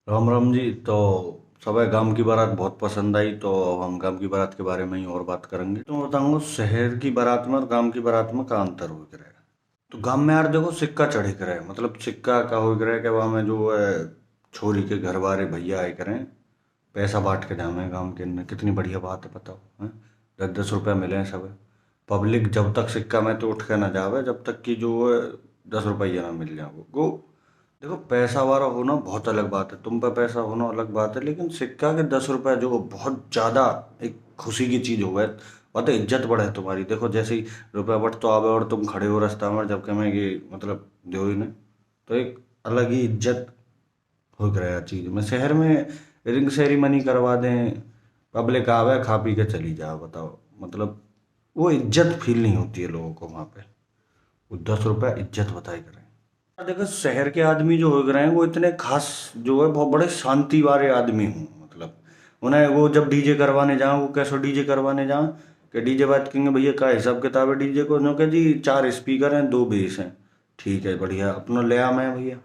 राम राम जी। तो सुबह गांव की बारात बहुत पसंद आई, तो हम गांव की बारात के बारे में ही और बात करेंगे। तो मैं बताऊंगा शहर की बारात में और गांव की बारात में का अंतर हो रहा है। तो गांव में यार देखो सिक्का चढ़े करे, मतलब सिक्का का हो रहा है कि वहाँ में जो है छोरी के घर वाले भैया आए करें, पैसा बांट के जामे गांव के अंदर। कितनी बढ़िया बात है, बताओ हैं। 10-10 रुपया मिले सब। पब्लिक जब तक सिक्का में तो उठ के ना जावे, जब तक कि जो है 10 रुपया ना मिल जाए वो। देखो पैसा वाला होना बहुत अलग बात है, तुम पे पैसा होना अलग बात है, लेकिन सिक्का के 10 रुपया जो बहुत ज्यादा एक खुशी की चीज हो गए। बात है, इज्जत बढ़े तुम्हारी। देखो जैसे ही रुपया बट तो आवे और तुम खड़े हो रास्ता में, जबकि मैं ये मतलब दो ही ने, तो एक अलग ही इज्जत हो गया चीज में। शहर में रिंग सेरेमनी करवा दें, पब्लिक आवे खा पी के चली जाओ, बताओ मतलब वो इज्जत फील नहीं होती है लोगों को वहाँ पे। वो 10 रुपया इज्जत बताई करें। देखो शहर के आदमी जो हो रहे हैं वो इतने खास जो है बहुत बड़े शांति वाले आदमी हूँ, मतलब उन्हें वो जब डीजे करवाने जाओ, वो कैसे डीजे करवाने जाओ कि डीजे बात करेंगे भैया का हिसाब किताब है डीजे को, जो कि जी 4 स्पीकर हैं 2 बेस हैं, ठीक है बढ़िया अपना ले आ मैं भैया।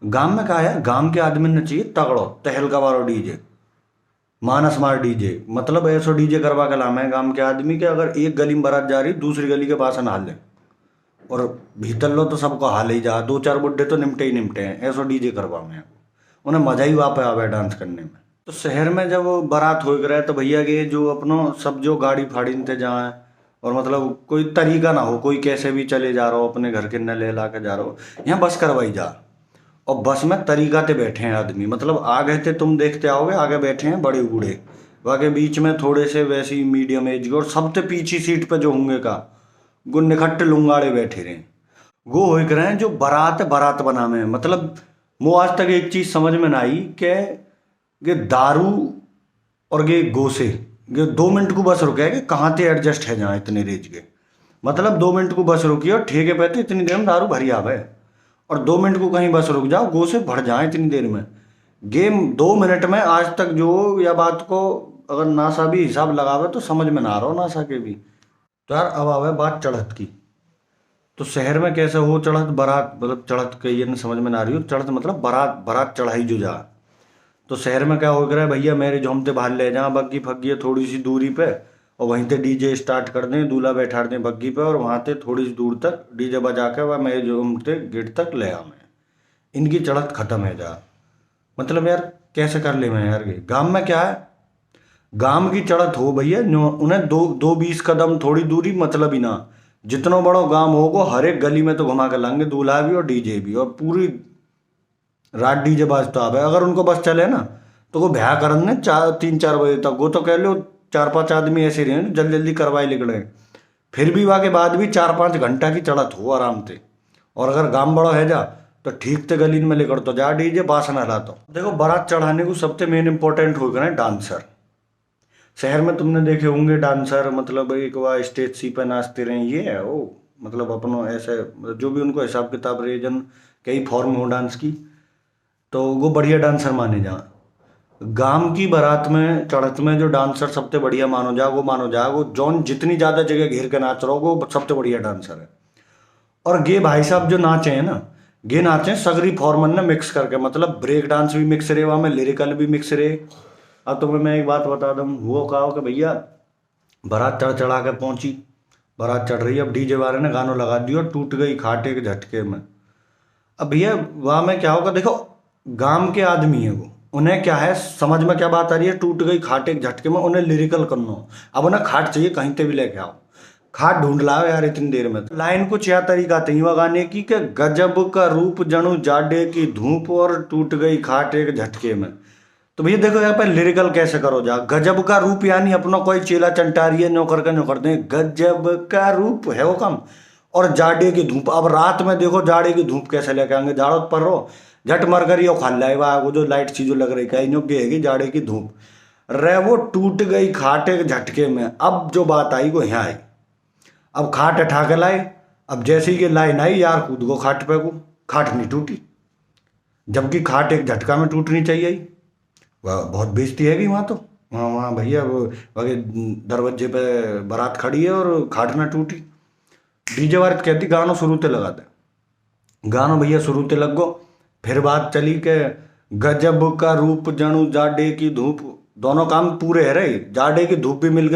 गांव में कहा है, गांव के आदमी ने चाहिए तगड़ो तहलका वालो डीजे, मानस मार डीजे, मतलब ऐसा डीजे करवा के लाना है गांव के आदमी के, अगर एक गली में बारात जा रही दूसरी गली के पास ना ले, और भीतर लो तो सबको हाल ही जा, 2-4 बुड्ढे तो निपटे ही निपटे हैं, ऐसा डीजे करवा में उन्हें मजा ही वहाँ पे आवे डांस करने में। तो शहर में जब बारात हो रहा है तो भैया के जो अपनो सब जो गाड़ी फाड़ी ते जाए, और मतलब कोई तरीका ना हो, कोई कैसे भी चले जा रहा हो अपने घर के न ले ला के जा रहा हो, यहाँ बस करवाई जा। और बस में तरीका ते बैठे हैं आदमी, मतलब आगे थे तुम देखते आओगे आगे बैठे हैं बड़े बूढ़े, वाके बीच में थोड़े से वैसी मीडियम एज के, और सबसे पीछे सीट पे जो होंगे का वो निखट्टे लुंगाड़े बैठे रहे। वो हो रहे हैं जो बारात बारात बना में, मतलब वो आज तक एक चीज समझ में ना आई कि ये दारू और ये गोसे, ये 2 मिनट को बस रुके है कि कहाँ ते एडजस्ट है जहाँ इतने रेज के, मतलब 2 मिनट को बस रुकी और ठेके पे तो इतनी देर में दारू भरी आवे, और 2 मिनट को कहीं बस रुक जाओ गोसे भर जाए इतनी देर में। गेम 2 मिनट में आज तक जो या बात को अगर नासा भी हिसाब लगावे तो समझ में ना आ रहा हो नासा के भी। तो यार अब आवे बात चढ़त की। तो शहर में कैसे हो चढ़त बारात, मतलब चढ़त के ये नहीं समझ में ना आ रही हो, चढ़त मतलब बारात बारात चढ़ाई जो जा। तो शहर में क्या हो रहा है भैया, मेरे झोमते बाहर ले जा बग्गी फग्गी थोड़ी सी दूरी पे, और वहीं ते डीजे स्टार्ट कर दें, दूल्हा बैठा दें बग्गी पे, और वहां ते थोड़ी सी दूर तक डीजे बजा के वह मेरे झोमते गेट तक ले आ मैं, इनकी चढ़त खत्म है जा। मतलब यार कैसे कर ले मैं यार, ये गांव में क्या है, गांव की चढ़त हो भैया उन्हें दो दो 20 कदम थोड़ी दूरी मतलब ही ना, जितना बड़ो गांव होगो हर एक गली में तो घुमा के लाएंगे दूल्हा भी और डीजे भी, और पूरी रात डीजे बाजता आवे। अगर उनको बस चले ना तो वो ब्याह करने 3-4 बजे तक, वो तो कह लो 4-5 आदमी ऐसे रहे जल्दी जल्दी करवाए निकले, फिर भी वहाँ के बाद भी 4-5 घंटा की चढ़त हो आराम से। और अगर गांव बड़ा है जा तो ठीक से गली में लेकर तो जा डीजे बासन हला। तो देखो बारात चढ़ाने को सबसे मेन इंपॉर्टेंट हो गए डांसर। शहर में तुमने देखे होंगे डांसर, मतलब एक बार स्टेज सी पे नाचते रहे, ये है वो, मतलब अपनो ऐसे जो भी उनको हिसाब किताब रीजन कई फॉर्म हो डांस की, तो वो बढ़िया डांसर माने जा। गांव की बारात में चढ़त में जो डांसर सबसे बढ़िया मानो जा वो जौन जितनी ज्यादा जगह घेर के नाच रहा हो वो सबसे बढ़िया डांसर है। और गे भाई साहब जो नाचे हैं ना, गे नाचे हैं सगरी फॉर्मन ने मिक्स करके, मतलब ब्रेक डांस भी मिक्स रहे वहाँ में, लिरिकल भी मिक्स रहे। अब तुम्हें मैं एक बात बता दूँ, वो कहा कि भैया बारात चढ़ चढ़ा के पहुंची, बारात चढ़ रही है, अब डीजे वाले ने गानों लगा दिया और टूट गई खाटे के झटके में। अब भैया वहां में क्या होगा, देखो गांव के आदमी है वो, उन्हें क्या है समझ में क्या बात आ रही है, टूट गई खाटे के झटके में, उन्हें लिरिकल करना हो। अब उन्हें खाट चाहिए कहीं से भी लेके आओ, खाट ढूंढ लाओ यार इतनी देर में। लाइन कुछ या तरीका थी वह गाने की कि गजब का रूप जणु जाडे की धूप और टूट गई खाट एक झटके में। तो भैया देखो यहाँ पे लिरिकल कैसे करो जा, गजब का रूप यानी अपना कोई चेला चंटारी है नौकर का नौकर दे, गजब का रूप है वो कम, और जाड़े की धूप। अब रात में देखो जाड़े की धूप कैसे लेके आएंगे, जाड़ो पर रो झट मर कर यो खा लाए वो जो लाइट सी जो लग रही है इन है जाड़े की धूप रे, वो टूट गई खाटे के झटके में। अब जो बात आई वो यहाँ आई, अब खाट उठा के लाए, अब जैसे ही ये लाइन आई यार कूद गो खाट पे को, खाट नहीं टूटी, जबकि खाट एक झटका में टूटनी चाहिए। वह बहुत बेइज्जती है कि वहाँ तो, वहाँ वहाँ भैया वो वगे दरवाजे पे बारात खड़ी है और खाट ना टूटी। डीजे वाले कहती गानों शुरू ते लगा दे, गानों भैया शुरू ते लग गो, फिर बात चली के गजब का रूप जणु जाडे की धूप, दोनों काम पूरे है रहे। जाडे की धूप भी मिल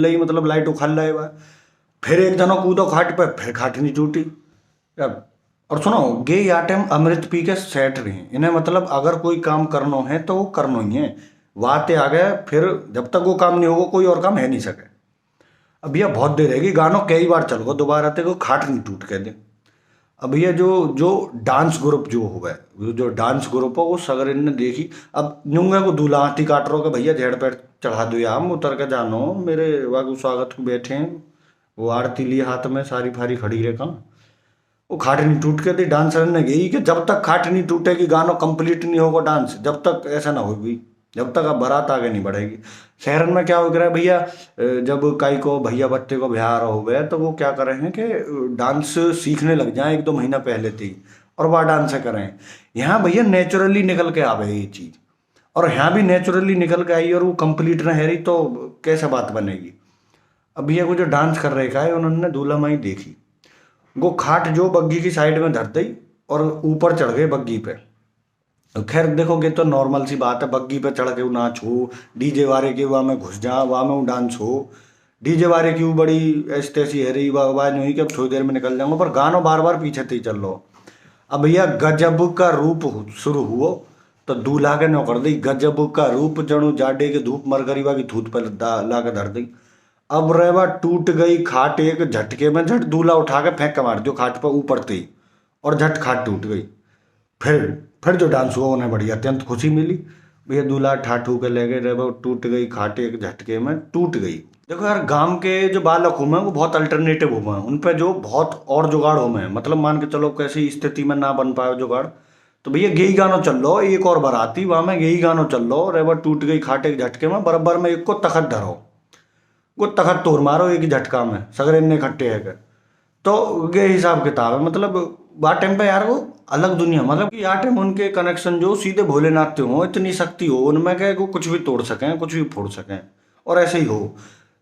रही, मतलब लाइट उखल रहा है। फिर एक जनो कूदो खाट पे, फिर खाट नहीं टूटी यार। और सुनो, गे या टाइम अमृत पी के सेट रहे, इन्हें मतलब अगर कोई काम करनो है तो वो करनो ही है। वाते आ गए, फिर जब तक वो काम नहीं होगा कोई और काम है नहीं सके। अब यह बहुत देर रहेगी, गानों कई बार चल गो, दोबारा ते को खाट नहीं टूट के दे। अब ये जो जो डांस ग्रुप जो हो गए, जो डांस ग्रुप हो वो सगर इनने देखी। अब न्यूंगे को दूल्हा हाथी काट रहो कि भैया झेड़ पेड़ चढ़ा दो, हम उतर के जानो मेरे वागु स्वागत को बैठे हैं। वो आरती लिए हाथ में, सारी फारी खड़ी रहे कहाँ। वो खाट नहीं टूट के थी, डांसर ने गई कि जब तक खाट नहीं टूटेगी, गानों कंप्लीट नहीं होगा डांस, जब तक ऐसा ना होगी, जब तक अब बारात आगे नहीं बढ़ेगी। शहरन में क्या हो गया है भैया, जब कई को भैया बच्चे को ब्याह हो गया तो वो क्या कर रहे हैं कि डांस सीखने लग जाए 1-2 महीना पहले थी, और वह डांस करें। यहाँ भैया नेचुरली निकल के आवे ये चीज़, और यहाँ भी नेचुरली निकल के आई और वो कंप्लीट ना है रही तो कैसे बात बनेगी। अब भैया को जो डांस कर रहे का है, उन्होंने दूल्हा माई देखी, वो खाट जो बग्गी की साइड में धर दी और ऊपर चढ़ गए बग्गी पे। तो खैर देखोगे तो नॉर्मल सी बात है, बग्गी पे चढ़ के वो नाच हो, डीजे वारे के वहाँ में घुस जा, वहाँ में वो डांस हो। डीजे वारे की वो बड़ी ऐसी तैसी है रही आवाज नहीं कि अब थोड़ी देर में निकल जाऊंगा, पर गानों बार बार पीछे से ही चल लो। अब भैया गजब का रूप शुरू हुआ, तो दूल्हा के नौकर दी, गजब का रूप जणु जाडे के धूप मर गरीबा की धूत पर ला के धर दी। अब रेवा टूट गई खाट एक झटके में, झट दूल्हा उठा के फेंक के मार दियो खाट पर ऊपर थी, और झट खाट टूट गई। फिर फिर जो डांस हुआ उन्हें बड़ी अत्यंत खुशी मिली। भैया दूल्हा ठाठू के ले गए, रेवा टूट गई खाट एक झटके में टूट गई। देखो यार, गांव के जो बालक हुए वो बहुत अल्टरनेटिव हुए हैं, उन पे जो बहुत और जुगाड़ हुए हैं, मतलब मान के चलो कैसी स्थिति में ना बन पाए जुगाड़, तो भैया यही गानों चल लो, एक और बाराती वहां में यही गानों चल लो, रेवा टूट गई खाट एक झटके में, बराबर में एक को तखत धरो, वो तखत तोड़ मारो एक ही झटका में, सगरे इन्ने इकट्ठे है के। तो ये हिसाब किताब है, मतलब बात टाइम पे यार वो अलग दुनिया, मतलब कि यार टाइम उनके कनेक्शन जो सीधे भोलेनाथ से हो, इतनी शक्ति हो उनमें क्या वो कुछ भी तोड़ सकें, कुछ भी फोड़ सकें, और ऐसे ही हो।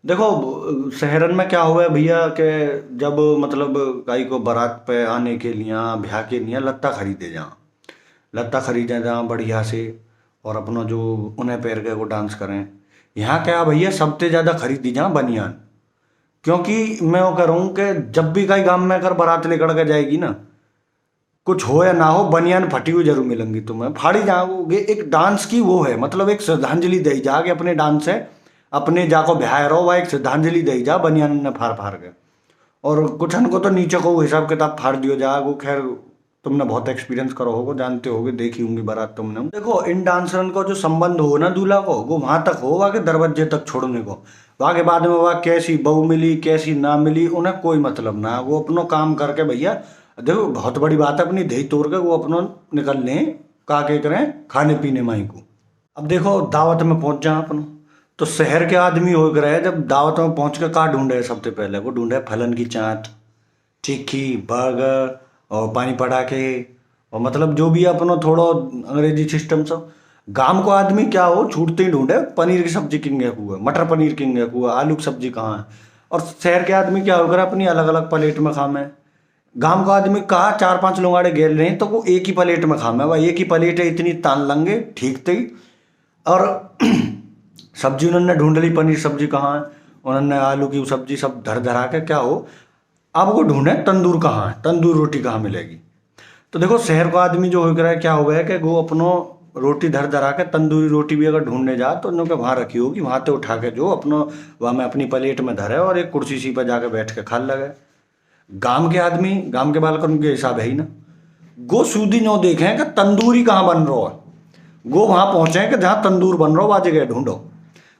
देखो शहरन में क्या हुआ है भैया के, जब मतलब गाई को बारात पे आने के लिए, ब्याह के लिए लत्ता खरीदे जहाँ, लत्ता खरीदे जहाँ बढ़िया से, और अपना जो उन्हें पैर के वो डांस करें। यहाँ क्या भैया सबसे ज़्यादा खरीदी जहाँ बनियान, क्योंकि मैं वो कह रहा हूँ कि जब भी कहीं गांव में अगर बारात लेकर के जाएगी ना, कुछ हो या ना हो, बनियान फटी हुई जरूर मिलेंगी तुम्हें, फाड़ी जाओगे। एक डांस की वो है, मतलब एक श्रद्धांजलि दी जाके अपने डांस से, अपने जाको बिहार रहो, वह एक श्रद्धांजलि दी जा बनियान ने फाड़ फाड़ के। और कुछ को तो नीचे को हिसाब किताब फाड़ दियो जा, वो खैर तुमने बहुत एक्सपीरियंस करो होगे, जानते होगे, देखी होंगी बारात तुमने। देखो इन डांसरन को जो संबंध हो ना दूल्हा को, वो वहां तक हो, वहाँ के दरवाजे तक छोड़ने को, वहाँ के बाद में वह कैसी बहू मिली कैसी ना मिली उन्हें कोई मतलब ना, वो अपनो काम करके भैया। देखो बहुत बड़ी बात है, अपनी दही तोड़ के वो अपनो निकल लें, का के करें खाने पीने माई को। अब देखो दावत में पहुंच जा अपन, तो शहर के आदमी हो गए जब दावत में पहुंच के का ढूंढे, सबसे पहले वो ढूंढे फलन की चाट, टिक्की, बर्गर और पानी पटाखे, और मतलब जो भी अपनो थोड़ा अंग्रेजी सिस्टम सब। गांव को आदमी क्या हो छूटते ही ढूंढे पनीर की सब्जी किंगे हुआ, मटर पनीर किंगे हुआ, आलू की सब्जी कहाँ है। और शहर के आदमी क्या होकर अपनी अलग अलग प्लेट में खामे। गांव का आदमी कहा 4-5 लोग गेल रहे हैं तो वो एक ही प्लेट में खामे, वह एक ही प्लेट है, इतनी तान लंगे ठीक थी। और सब्जी उन्होंने ढूंढ ली, पनीर सब्जी कहाँ है, उन्होंने आलू की सब्जी सब धर धरा के क्या हो, अब वो ढूंढे तंदूर कहाँ है, तंदूर रोटी कहाँ मिलेगी। तो देखो शहर का आदमी जो हो गया है, क्या हो गया है कि वो अपनो रोटी धर धरा के तंदूरी रोटी भी अगर ढूंढने जा तो उन्होंने वहाँ रखी होगी, वहाँ से उठा के जो अपनो वहाँ में अपनी प्लेट में धरे और एक कुर्सी सी पर जाके बैठ के खा लगे। गांव के आदमी, गांव के बालक उनके हिसाब है ही ना, गो सूदी नो देखें कि तंदूरी कहाँ बन रहा है, गो वहाँ पहुँचे कि जहाँ तंदूर बन रहा हो वहाँ जगह ढूंढो।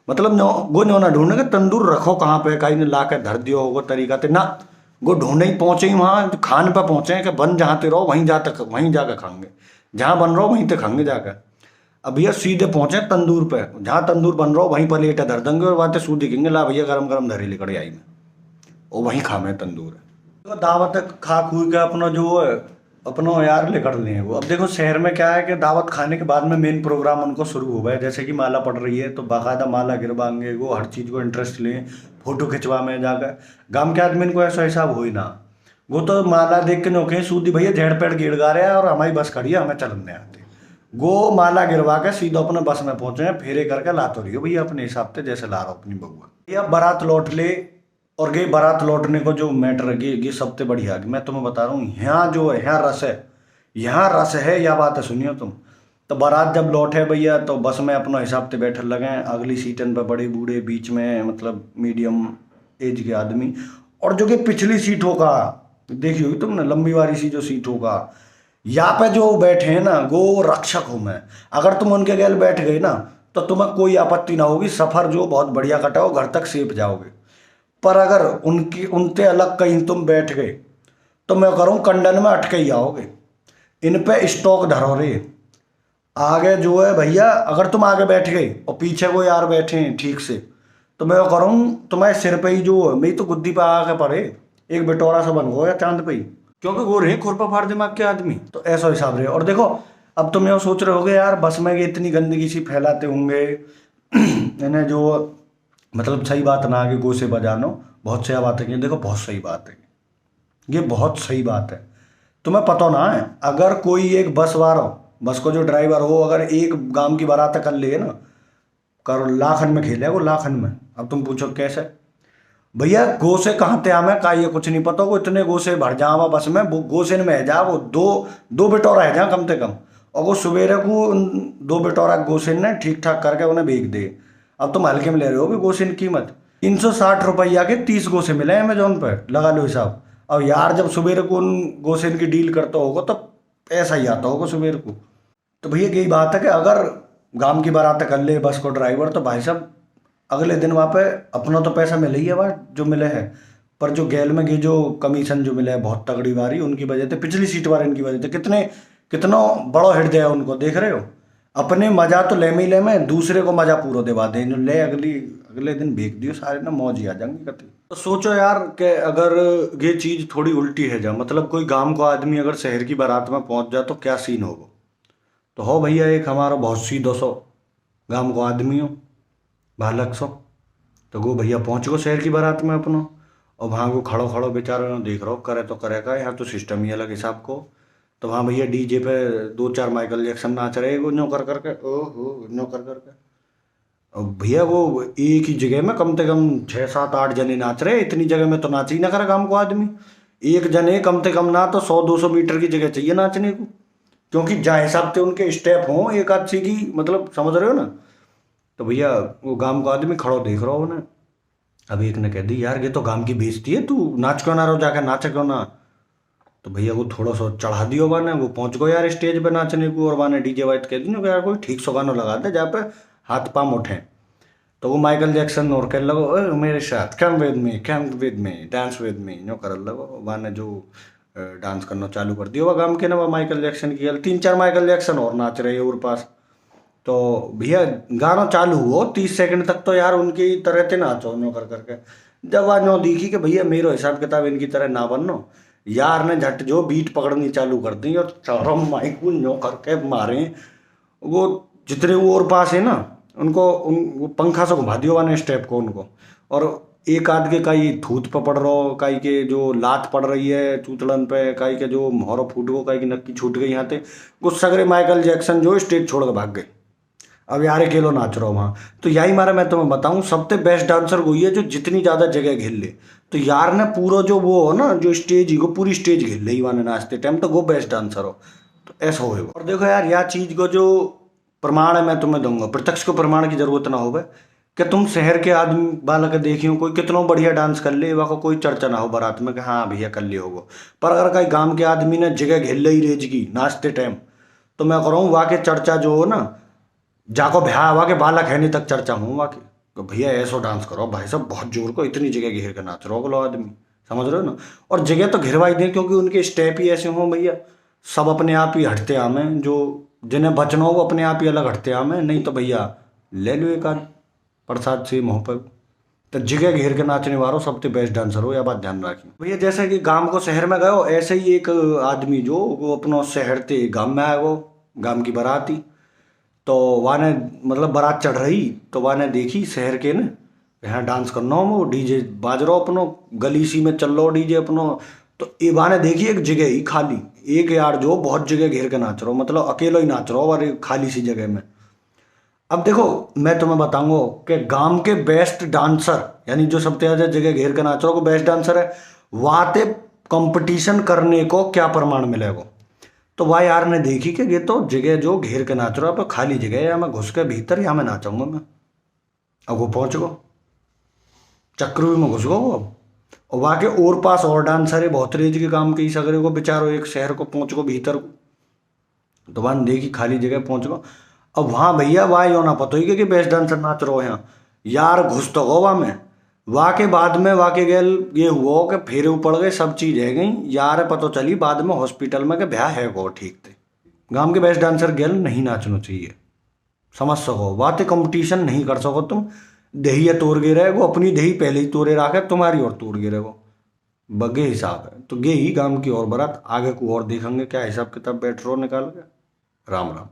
मतलब नो गो नो ना ढूंढे कि तंदूर रखो कहाँ पे, कहीं ने ला के धर दियो होगा तरीका से ना, वो ढूंढे ही पहुंचे ही वहाँ खान पर पहुंचे कि बन जहाँ ते रहो वहीं वहीं जाकर खाएंगे, जहाँ बन रहा हो वहीं ते खाएंगे जाकर। अब भैया सीधे पहुंचे तंदूर पे, जहाँ तंदूर बन रहा हो वहीं प्लेट धर देंगे और बातें सूदी देंगे, ला भैया गरम गरम धरी लिकड़ी आई में, और वहीं खामे तंदूर है। तो दावत खा खू के अपना जो है अपनो यार लेकर लिए वो। अब देखो शहर में क्या है कि दावत खाने के बाद में मेन प्रोग्राम उनको शुरू हो गए, जैसे कि माला पड़ रही है तो बाकायदा माला गिरवाएंगे, वो हर चीज़ को इंटरेस्ट लें, फोटो खिंचवा में जाकर। गांव के आदमी को ऐसा हिसाब हो ही ना, वो तो माला देख के नोके सूदी भैया झेड़ पेड़ गिड़ गा रहे हैं और हमारी बस खड़ी है, हमें चलने आते, गो माला गिरवा के सीधा अपने बस में पहुंचे हैं, फेरे करके लातो रही हो भैया अपने हिसाब से जैसे ला रहा हो अपनी बउआ। भैया बारात लौट ले, और गई बारात लौटने को जो मैटर है ये सबसे बढ़िया है। मैं तुम्हें बता रहा हूँ यहाँ जो है, यहाँ रस है, यहाँ रस है, या बात है सुनियो तुम। तो बारात जब लौटे भैया तो बस में अपना हिसाब से बैठे लगे, अगली सीटन पे बड़े बूढ़े, बीच में मतलब मीडियम एज के आदमी, और जो कि पिछली सीट होगा देखी हुई तुमने, लंबी वाली सी जो सीट होगा, यहाँ पे जो बैठे हैं ना वो रक्षक हूँ मैं। अगर तुम उनके गैल बैठ गए ना तो तुम्हें कोई आपत्ति ना होगी, सफर जो बहुत बढ़िया कटाओ, घर तक सेफ जाओगे। पर अगर उनकी उनसे अलग कहीं तुम बैठ गए तो मैं करूँ कंडन में अटके ही आओगे। इन पे स्टॉक धरो रे। आगे जो है भैया, अगर तुम आगे बैठ गए और पीछे कोई यार बैठे हैं ठीक से, तो मैं करूँ तुम्हारे सिर पे ही जो है, मेरी तो गुद्दी पे आके पड़े, एक बिटोरा सा बन गो या चांद पे ही, क्योंकि वो रहे खुरपा फाड़ दिमाग के आदमी। तो ऐसा हिसाब रहे। और देखो अब तुम ये सोच रहे होगे यार बस में ये इतनी गंदगी सी फैलाते होंगे इन्हें, जो मतलब सही बात ना आगे गो से बजानो, बहुत सही बात है कि देखो बहुत सही बात है, ये बहुत सही बात है। तुम्हें पता ना है, अगर कोई एक बस वाला, बस को जो ड्राइवर हो, अगर एक गांव की बारात कर ले ना, कर लाखन में खेले वो, लाखन में। अब तुम पूछो कैसे भैया, गो से कहाँ ते आमे का ये कुछ नहीं पता, वो इतने गो से भर जावा बस में, वो गो से में है जा, वो दो दो बिटोरा है जा कम से कम, और वो सवेरे को उन दो बिटोरा गोसिन ने ठीक ठाक करके उन्हें बेच दे। अब तुम हल्के में ले रहे हो भी गोसिन की कीमत 360 रुपया के 30 गोसे मिले अमेजोन पर, लगा लो हिसाब। अब यार जब सवेरे को उन गोसिन की डील करता होगा तो पैसा ही आता होगा सवेरे को। तो भैया यही बात है कि अगर गांव की बारात कर ले बस को ड्राइवर, तो भाई साहब अगले दिन वहाँ पे अपना तो पैसा मिले ही है वहाँ जो मिले है, पर जो गैल में ये जो कमीशन जो मिला है बहुत तगड़ी बारी, उनकी वजह से, पिछली सीट वाले इनकी वजह से, कितने कितना बड़ो हृदय है उनको, देख रहे हो। अपने मजा तो ले में ही ले में, दूसरे को मजा पूरा दिवा दे जो ले, अगले दिन बेच दियो सारे ना, मौज ही आ जाएंगे कति। तो सोचो यार कि अगर ये चीज थोड़ी उल्टी है जा, मतलब कोई गांव का आदमी अगर शहर की बारात में पहुंच जाए तो क्या सीन होगा। तो हो भैया एक हमारा बहुत सी 200 गांव को आदमी हो, बालक सो, तो वो भैया पहुंच गो शहर की बारात में अपना, और वहाँ को खड़ो खड़ो बेचारे देख रहो, करे तो करेगा, यहाँ तो सिस्टम ही अलग हिसाब को। तो वहाँ भैया डीजे पे 2-4 माइकल जैक्सन नाच रहे वो, न्यो कर करके, ओहो न्यो कर करके। और भैया वो एक ही जगह में कम से कम 6-7-8 जने नाच रहे, इतनी जगह में तो नाच ही ना करे गाँव को आदमी। एक जने कम से कम ना तो 100-200 मीटर की जगह चाहिए नाचने को, क्योंकि जहाँ हिसाब से उनके स्टेप हों एक आध सी की, मतलब समझ रहे हो ना। तो भैया वो गांव का आदमी खड़ो देख रहा हो ना। अब एक ने कह दी यार ये तो गांव की बेइज्जती है, तू नाच क्यों ना रहो, जाकर नाच क्यों ना। तो भैया वो थोड़ा सा चढ़ा दियो वाने, वो पहुंच गो यार स्टेज पे नाचने को, और वाने डीजे वाइट कह दी यार कोई ठीक सो गाना लगा दे जहाँ पे हाथ पाँव उठे। तो वो माइकल जैक्सन और कह लगो, "ओए, मेरे साथ come with me dance with me know कर लगो। वाने जो डांस करना चालू कर दिया वो गांव के ना, वो माइकल जैक्सन की 3-4 माइकल जैक्सन और नाच रहे हैं और पास। तो भैया गाना चालू हो 30 सेकंड तक तो यार उनकी तरह थे नाचो नो कर करके। जब आज नो दिखी कि भैया मेरो हिसाब किताब इनकी तरह ना बननो, यार ने झट जो बीट पकड़नी चालू कर दी और चारों माइक नो करके मारे। वो जितने वो और पास है ना उनको वो पंखा से घुमा दियो वाने स्टेप को उनको, और एक आध के कई थूत पे पड़ रहो, कई के जो लात पड़ रही है चूतड़न पे, कई के जो मोहरो फूट गो, कई की नक्की छूट गई यहाँ पे। गुस्सा करे माइकल जैक्सन जो स्टेज छोड़ के भाग गए। अब यार अकेलो नाच रहा हूँ वहाँ। तो यही मारा मैं तुम्हें बताऊँ सबसे बेस्ट डांसर वही है जो जितनी ज़्यादा जगह घेर ले। तो यार ने पूरा जो वो हो ना जो स्टेज ही को पूरी स्टेज घेर ले ही वाने नाचते टाइम, तो वो बेस्ट डांसर हो। तो ऐसा होएगा। और देखो यार यह चीज़ को जो प्रमाण है मैं तुम्हें दूंगा, प्रत्यक्ष को प्रमाण की जरूरत ना होवे कि तुम शहर के आदमी बालक देखियो कोई कितना बढ़िया डांस कर ले, वहाँ को कोई चर्चा ना हो बारात में कि हाँ भैया कर ले होगो। पर अगर कहीं गांव के आदमी ने जगह घेर ली रेज की नाचते टाइम, तो मैं कह वहाँ के चर्चा जो हो ना, जाको भ्या वहाँ के बालक है नहीं तक चर्चा हूँ वहाँ के, तो भैया ऐसा डांस करो भाई साहब बहुत जोर को, इतनी जगह घेर कर नाच रहे हो आदमी, समझ रहे हो ना। और जगह तो घेरवाई दें क्योंकि उनके स्टेप ही ऐसे हों भैया, सब अपने आप ही हटते आमे, जो जिन्हें बचना हो वो अपने आप ही अलग हटते आमे, नहीं तो भैया ले लो एक आध प्रसाद से मुँह पर। तो जगह घेर के नाचने वालों सबसे बेस्ट डांसर हो, यह बात ध्यान रखिए भैया। जैसे कि गांव को शहर में गए ऐसे ही एक आदमी जो वो अपना शहर से गांव में आया, वो गांव की बारात ही, तो वहाँ ने मतलब बारात चढ़ रही, तो वहाँ ने देखी शहर के ने यहाँ डांस करना हो, वो डीजे बाज रहो अपनो, गली सी में चल रहा हो डीजे अपनो। तो इबा ने देखी एक जगह ही खाली, एक यार जो बहुत जगह घेर के नाच रहा हो, मतलब अकेला ही नाच रहा हो और एक खाली सी जगह में। अब देखो मैं तुम्हें बताऊंगा कि गांव के बेस्ट डांसर, यानी जो सबसे ज्यादा जगह घेर के नाच रहा हो, बेस्ट डांसर है, वहां ते कंपटीशन करने को क्या प्रमाण मिलेगा। तो वह यार ने देखी कि ये तो जगह जो घेर के नाच रहा है, पर खाली जगह है, या मैं घुस के भीतर या मैं नाचूंगा मैं। अब वो पहुंच गो, चक्रव्यूह में घुस गो वो। अब और वहां के और पास और डांसर है, बहुत रेज के काम के, सगरे को बेचारो एक शहर को पहुंच गो भीतर को। तो वहां देखी खाली जगह पहुंच गो। अब वहां भैया वाह यो ना पता ही कि बेस्ट डांसर नाच रहो यहाँ, यार घुस तो गो वहां में। वहां के बाद में वाके गेल ये हुआ कि फेरे पड़ गए, सब चीज है गई यार, पता चली बाद में हॉस्पिटल में कि ब्याह है गो ठीक थे। गांव के बेस्ट डांसर गेल नहीं नाचना चाहिए, समझ सको बात, कंपटीशन नहीं कर सको तुम। दही है तोड़ गे रहेगो, अपनी दही पहले ही तोड़े रखे, तुम्हारी और तोड़ गे रहेगो, बगे हिसाब है। तो गे ही गांव की और बारात, आगे को और देखेंगे क्या हिसाब किताब बैठ रो निकाल के। राम राम।